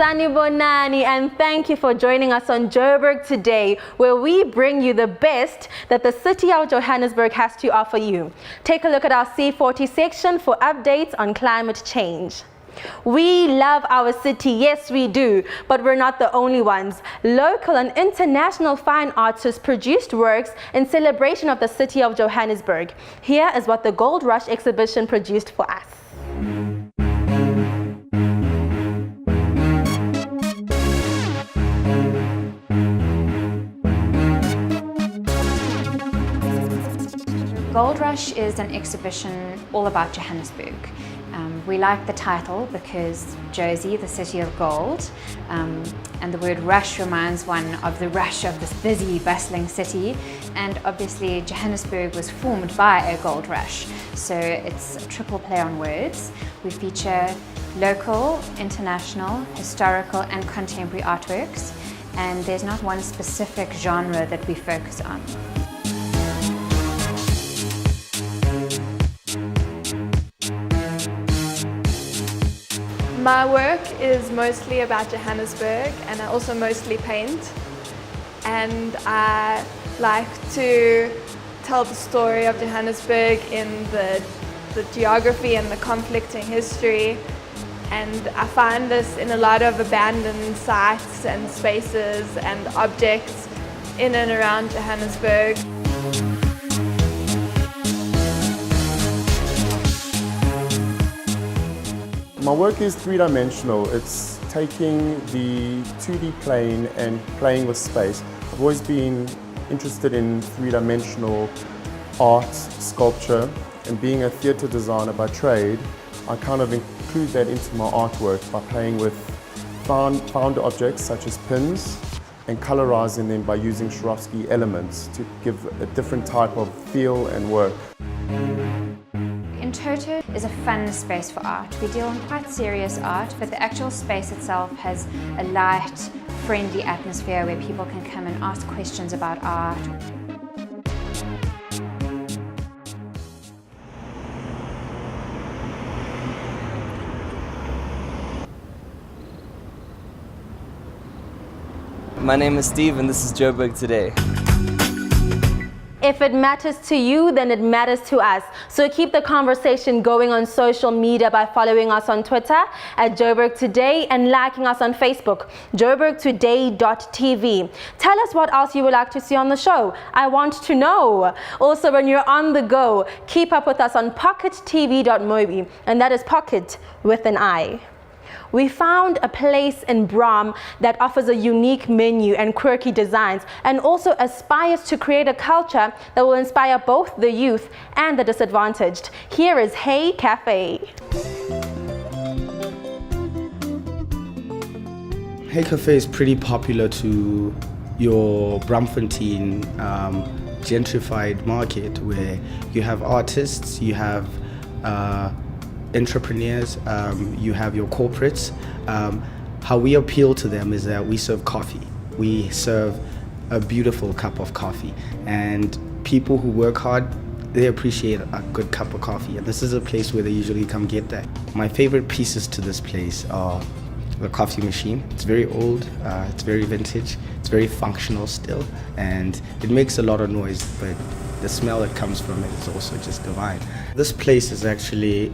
Sanibonani, and thank you for joining us on Joburg today, where we bring you the best that the city of Johannesburg has to offer you. Take a look at our C40 section for updates on climate change. We love our city, yes we do, but we're not the only ones. Local and international fine artists produced works in celebration of the city of Johannesburg. Here is what the Gold Rush exhibition produced for us. Gold Rush is an exhibition all about Johannesburg. We like the title because Jozi, the city of gold, and the word rush reminds one of the rush of this busy, bustling city, and obviously Johannesburg was formed by a gold rush, so it's a triple play on words. We feature local, international, historical and contemporary artworks, and there's not one specific genre that we focus on. My work is mostly about Johannesburg, and I also mostly paint, and I like to tell the story of Johannesburg in the geography and the conflicting history, and I find this in a lot of abandoned sites and spaces and objects in and around Johannesburg. My work is three-dimensional. It's taking the 2D plane and playing with space. I've always been interested in three-dimensional art, sculpture, and being a theatre designer by trade, I kind of include that into my artwork by playing with found objects such as pins and colorizing them by using Swarovski elements to give a different type of feel and work. Toto is a fun space for art. We deal in quite serious art, but the actual space itself has a light, friendly atmosphere where people can come and ask questions about art. My name is Steve and this is Joburg Today. If it matters to you, then it matters to us. So keep the conversation going on social media by following us on Twitter at Joburg Today and liking us on Facebook, joburgtoday.tv. Tell us what else you would like to see on the show. I want to know. Also, when you're on the go, keep up with us on pockettv.mobi, and that is pocket with an I. We found a place in Bram that offers a unique menu and quirky designs, and also aspires to create a culture that will inspire both the youth and the disadvantaged. Here is Hey Cafe. Hey Cafe is pretty popular to your Braamfontein gentrified market, where you have artists, you have entrepreneurs, you have your corporates. How we appeal to them is that we serve coffee. We serve a beautiful cup of coffee, and people who work hard, they appreciate a good cup of coffee, and this is a place where they usually come get that. My favorite pieces to this place are the coffee machine. It's very old, it's very vintage, it's very functional still, and it makes a lot of noise, but the smell that comes from it is also just divine. This place is actually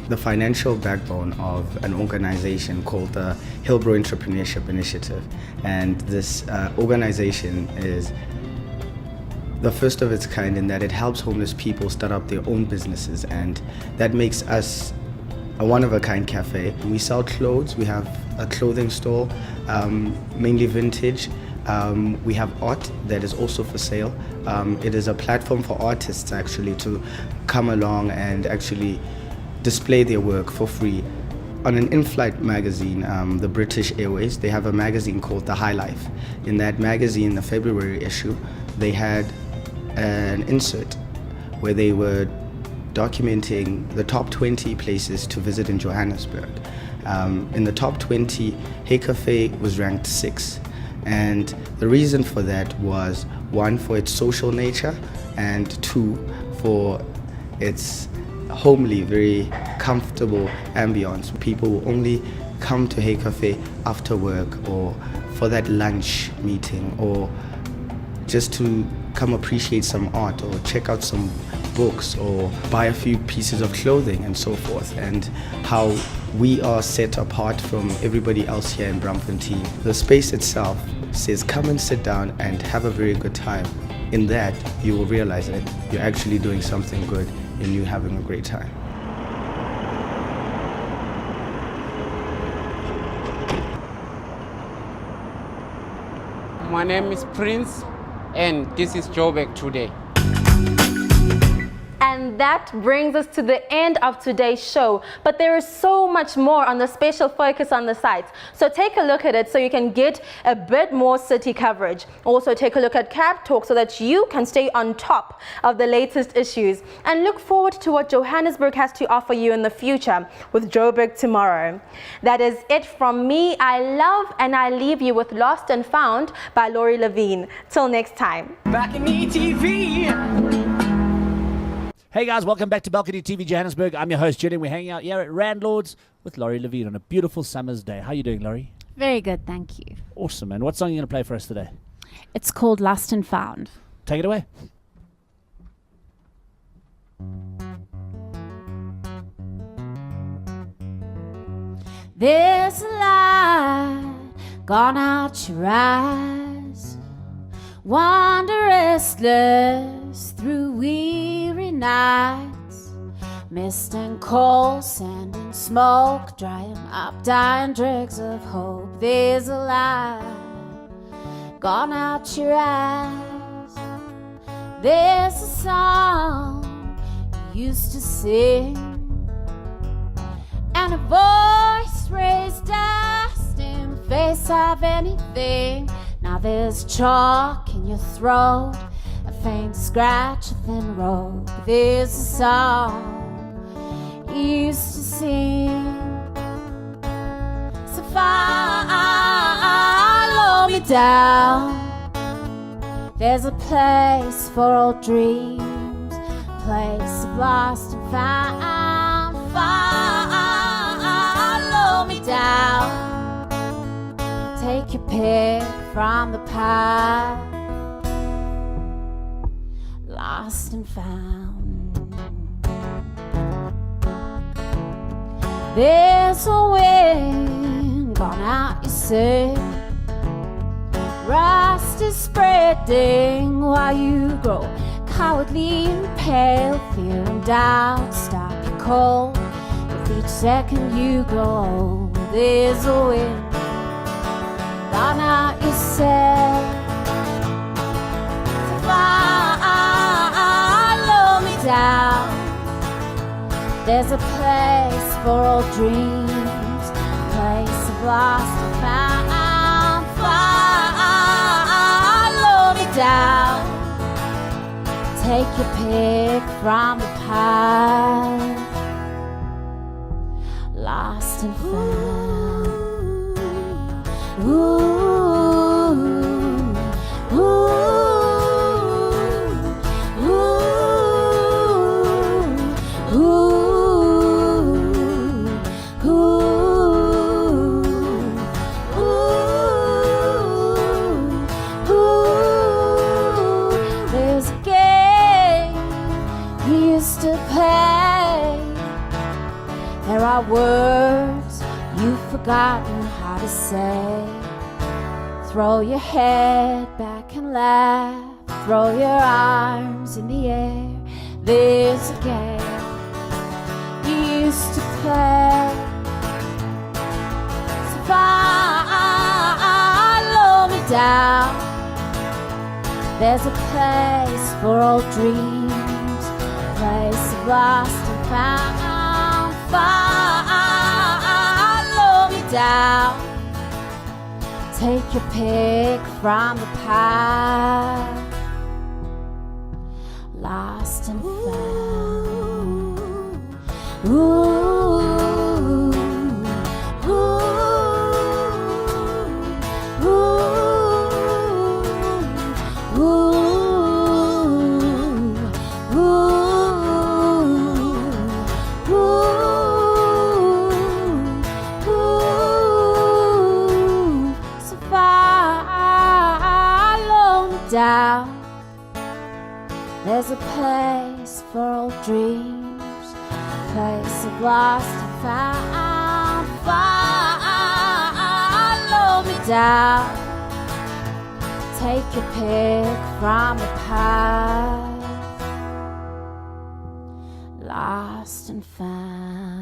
the financial backbone of an organization called the Hillbrow Entrepreneurship Initiative. And this organization is the first of its kind in that it helps homeless people start up their own businesses, and that makes us a one-of-a-kind cafe. We sell clothes, we have a clothing store, mainly vintage. We have art that is also for sale. It is a platform for artists actually to come along and actually display their work for free. On an in-flight magazine, the British Airways, they have a magazine called The High Life. In that magazine, the February issue, they had an insert where they were documenting the top 20 places to visit in Johannesburg. In the top 20, Hey Cafe was ranked 6. And the reason for that was, 1, for its social nature, and 2, for its homely, very comfortable ambience. People will only come to Hey Cafe after work or for that lunch meeting or just to come appreciate some art or check out some books or buy a few pieces of clothing and so forth, and how we are set apart from everybody else here in Braamfontein. The space itself says come and sit down and have a very good time. In that, you will realize that you're actually doing something good and you're having a great time. My name is Prince, and this is Joburg today. And that brings us to the end of today's show. But there is so much more on the special focus on the site. So take a look at it so you can get a bit more city coverage. Also take a look at Cap Talk so that you can stay on top of the latest issues. And look forward to what Johannesburg has to offer you in the future with Joburg Tomorrow. That is it from me. I love and I leave you with Lost and Found by Laurie Levine. Till next time. Back in ETV. Hey guys, welcome back to Balcony TV Johannesburg. I'm your host, Jenny. We're hanging out here at Randlords with Laurie Levine on a beautiful summer's day. How are you doing, Laurie? Very good, thank you. Awesome, man. What song are you going to play for us today? It's called Lost and Found. Take it away. There's a light gone out your eyes, wander restless through weary nights, mist and cold, sand and smoke, drying up dying dregs of hope. There's a light gone out your eyes. There's a song you used to sing, and a voice raised dust in the face of anything. Now there's chalk in your throat, a faint scratch, a thin rope. There's a song you used to sing. So follow me down. There's a place for old dreams, a place of lost and found. Follow me down. Take your pick from the pie, lost and found. There's a wind gone out, you say. Rust is spreading while you grow cowardly and pale. Fear and doubt stop you cold with each second you grow old. There's a wind gone out, you say. So follow me down. There's a place for old dreams, a place of lost and found. Follow me down. Take your pick from the pile, lost and found. Ooh, ooh, ooh, ooh, ooh, ooh. There's a game you used to play. There are words you've forgotten how to say. Throw your head back and laugh, throw your arms in the air. There's a game you used to play. So follow me down. There's a place for old dreams, a place of lost and found. Follow me down. Take your pick from the pile, lost and found. Ooh, ooh, ooh, ooh, ooh, ooh, ooh. down. There's a place for old dreams, a place of lost and found. Follow me down. Take your pick from the path, lost and found.